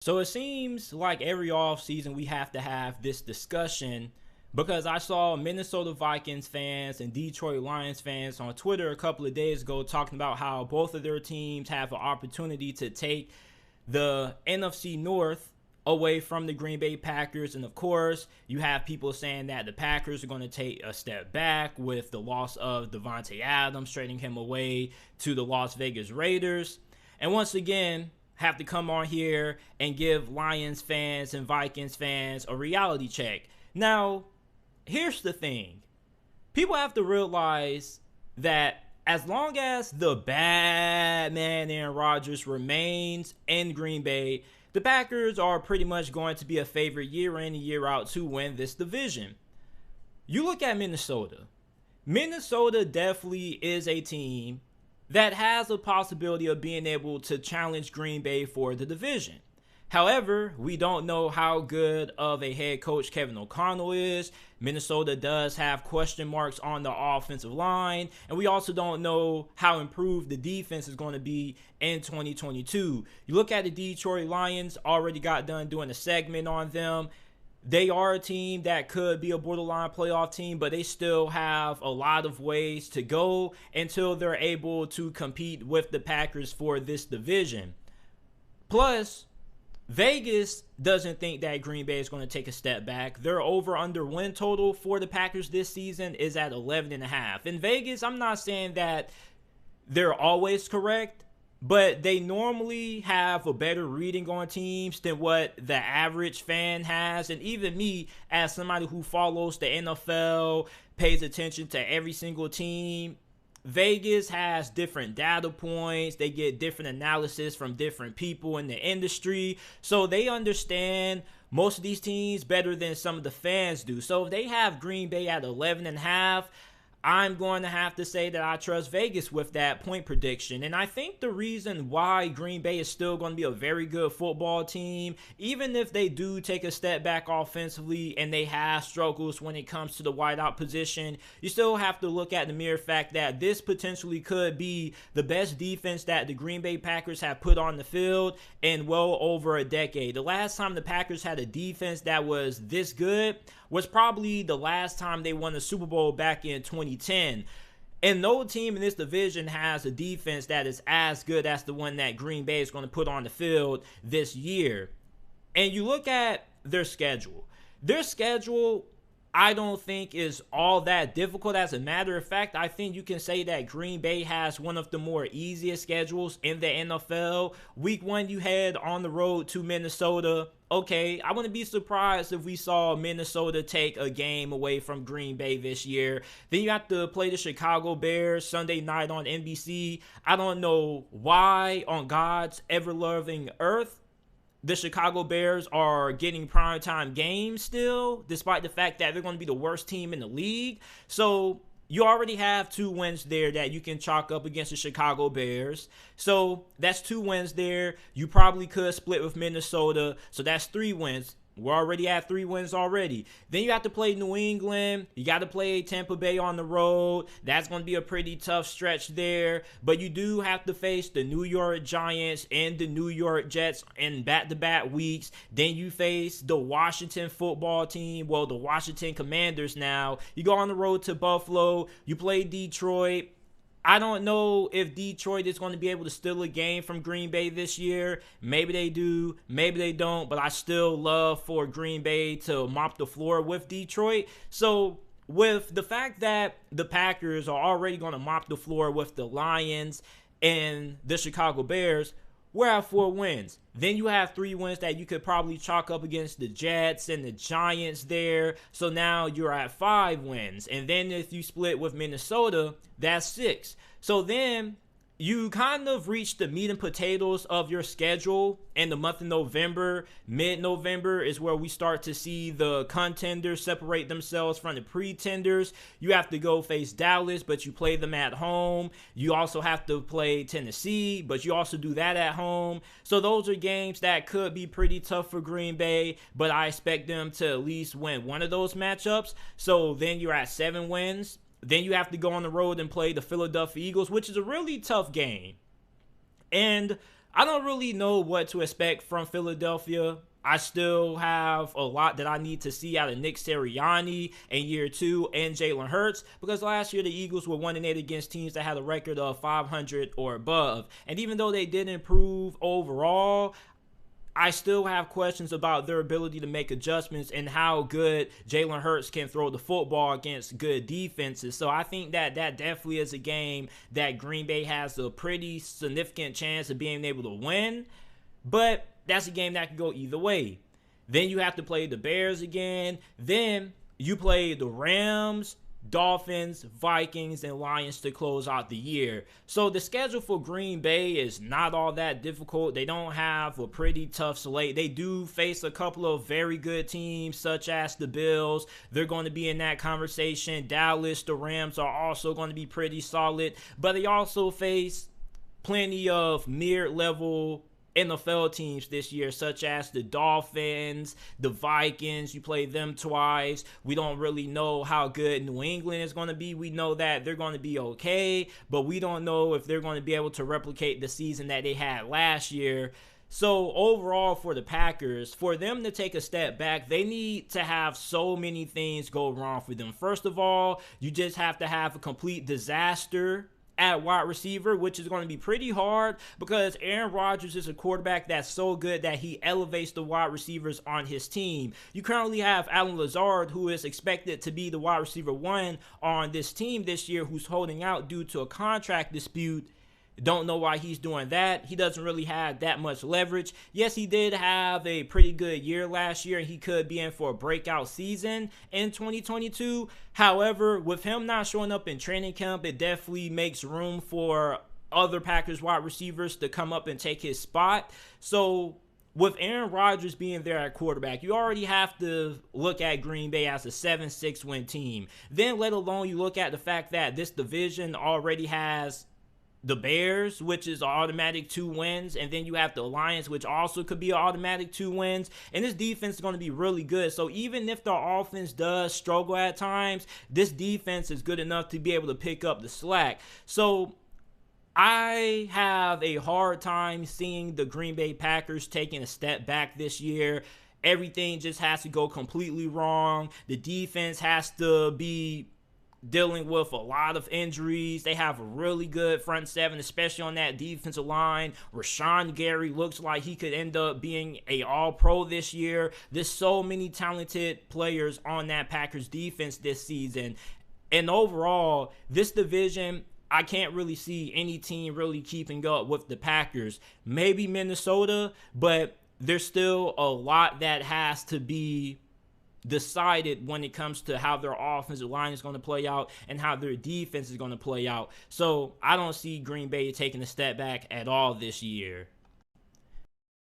So it seems like every offseason we have to have this discussion because I saw Minnesota Vikings fans and Detroit Lions fans on Twitter a couple of days ago talking about how both of their teams have an opportunity to take the NFC North away from the Green Bay Packers. And of course, you have people saying that the Packers are going to take a step back with the loss of DeVante Adams, trading him away to the Las Vegas Raiders. And once again, have to come on here and give Lions fans and Vikings fans a reality check. Now, here's the thing. People have to realize that as long as the bad man Aaron Rodgers remains in Green Bay, the Packers are pretty much going to be a favorite year in and year out to win this division. You look at Minnesota. Minnesota definitely is a team that has a possibility of being able to challenge Green Bay for the division. However, we don't know how good of a head coach Kevin O'Connell is. Minnesota does have question marks on the offensive line, and we also don't know how improved the defense is going to be in 2022. You look at the Detroit Lions, already got done doing a segment on them. They are a team that could be a borderline playoff team, but they still have a lot of ways to go until they're able to compete with the Packers for this division. Plus, Vegas doesn't think that Green Bay is going to take a step back. Their over-under win total for the Packers this season is at 11.5. In Vegas, I'm not saying that they're always correct, but they normally have a better reading on teams than what the average fan has. And even me, as somebody who follows the NFL, pays attention to every single team, Vegas has different data points. They get different analysis from different people in the industry. So they understand most of these teams better than some of the fans do. So if they have Green Bay at 11.5, I'm going to have to say that I trust Vegas with that point prediction. And I think the reason why Green Bay is still going to be a very good football team, even if they do take a step back offensively and they have struggles when it comes to the wideout position, you still have to look at the mere fact that this potentially could be the best defense that the Green Bay Packers have put on the field in well over a decade. The last time the Packers had a defense that was this good was probably the last time they won the Super Bowl back in 2010. And no team in this division has a defense that is as good as the one that Green Bay is going to put on the field this year. And you look at their schedule. Their schedule, I don't think, is all that difficult. As a matter of fact, I think you can say that Green Bay has one of the more easiest schedules in the NFL. Week 1, you head on the road to Minnesota. Okay, I wouldn't be surprised if we saw Minnesota take a game away from Green Bay this year. Then you have to play the Chicago Bears Sunday night on NBC. I don't know why on God's ever-loving earth the Chicago Bears are getting primetime games still, despite the fact that they're going to be the worst team in the league. So you already have 2 wins there that you can chalk up against the Chicago Bears. So that's 2 wins there. You probably could split with Minnesota. So that's 3 wins. We're already at 3 wins already. Then you have to play New England. You got to play Tampa Bay on the road. That's going to be a pretty tough stretch there. But you do have to face the New York Giants and the New York Jets in back-to-back weeks. Then you face the Washington football team. Well, the Washington Commanders now. You go on the road to Buffalo. You play Detroit. I don't know if Detroit is going to be able to steal a game from Green Bay this year. Maybe they do, maybe they don't, but I still love for Green Bay to mop the floor with Detroit. So with the fact that the Packers are already going to mop the floor with the Lions and the Chicago Bears, we're at 4 wins. Then you have 3 wins that you could probably chalk up against the Jets and the Giants there. So now you're at 5 wins. And then if you split with Minnesota, that's 6. So then you kind of reach the meat and potatoes of your schedule in the month of November. Mid-November is where we start to see the contenders separate themselves from the pretenders. You have to go face Dallas, but you play them at home. You also have to play Tennessee, but you also do that at home. So those are games that could be pretty tough for Green Bay, but I expect them to at least win one of those matchups. So then you're at 7 wins. Then you have to go on the road and play the Philadelphia Eagles, which is a really tough game. And I don't really know what to expect from Philadelphia. I still have a lot that I need to see out of Nick Sirianni in year 2 and Jalen Hurts, because last year the Eagles were 1-8 against teams that had a record of 500 or above. And even though they did improve overall, I still have questions about their ability to make adjustments and how good Jalen Hurts can throw the football against good defenses. So I think that definitely is a game that Green Bay has a pretty significant chance of being able to win. But that's a game that can go either way. Then you have to play the Bears again. Then you play the Rams, Dolphins, Vikings, and Lions to close out the year. So the schedule for Green Bay is not all that difficult. They don't have a pretty tough slate. They do face a couple of very good teams, such as the Bills. They're going to be in that conversation. Dallas, the Rams are also going to be pretty solid. But they also face plenty of mid-level NFL teams this year, such as the Dolphins, the Vikings. You play them twice. We don't really know how good New England is going to be. We know that they're going to be okay, but we don't know if they're going to be able to replicate the season that they had last year. So overall for the Packers, for them to take a step back, they need to have so many things go wrong for them. First of all, you just have to have a complete disaster at wide receiver, which is going to be pretty hard because Aaron Rodgers is a quarterback that's so good that he elevates the wide receivers on his team. You currently have Allen Lazard, who is expected to be the wide receiver 1 on this team this year, who's holding out due to a contract dispute. Don't know why he's doing that. He doesn't really have that much leverage. Yes, he did have a pretty good year last year, and he could be in for a breakout season in 2022. However, with him not showing up in training camp, it definitely makes room for other Packers wide receivers to come up and take his spot. So with Aaron Rodgers being there at quarterback, you already have to look at Green Bay as a 7-6 win team. Then let alone you look at the fact that this division already has the Bears, which is an automatic 2 wins, and then you have the Lions, which also could be an automatic 2 wins, and this defense is going to be really good. So even if the offense does struggle at times, this defense is good enough to be able to pick up the slack. So I have a hard time seeing the Green Bay Packers taking a step back this year. Everything just has to go completely wrong. The defense has to be dealing with a lot of injuries. They have a really good front seven, especially on that defensive line. Rashawn Gary looks like he could end up being a all-pro this year. There's so many talented players on that Packers defense this season. And overall, this division, I can't really see any team really keeping up with the Packers. Maybe Minnesota, but there's still a lot that has to be decided when it comes to how their offensive line is going to play out and how their defense is going to play out. So I don't see Green Bay taking a step back at all this year.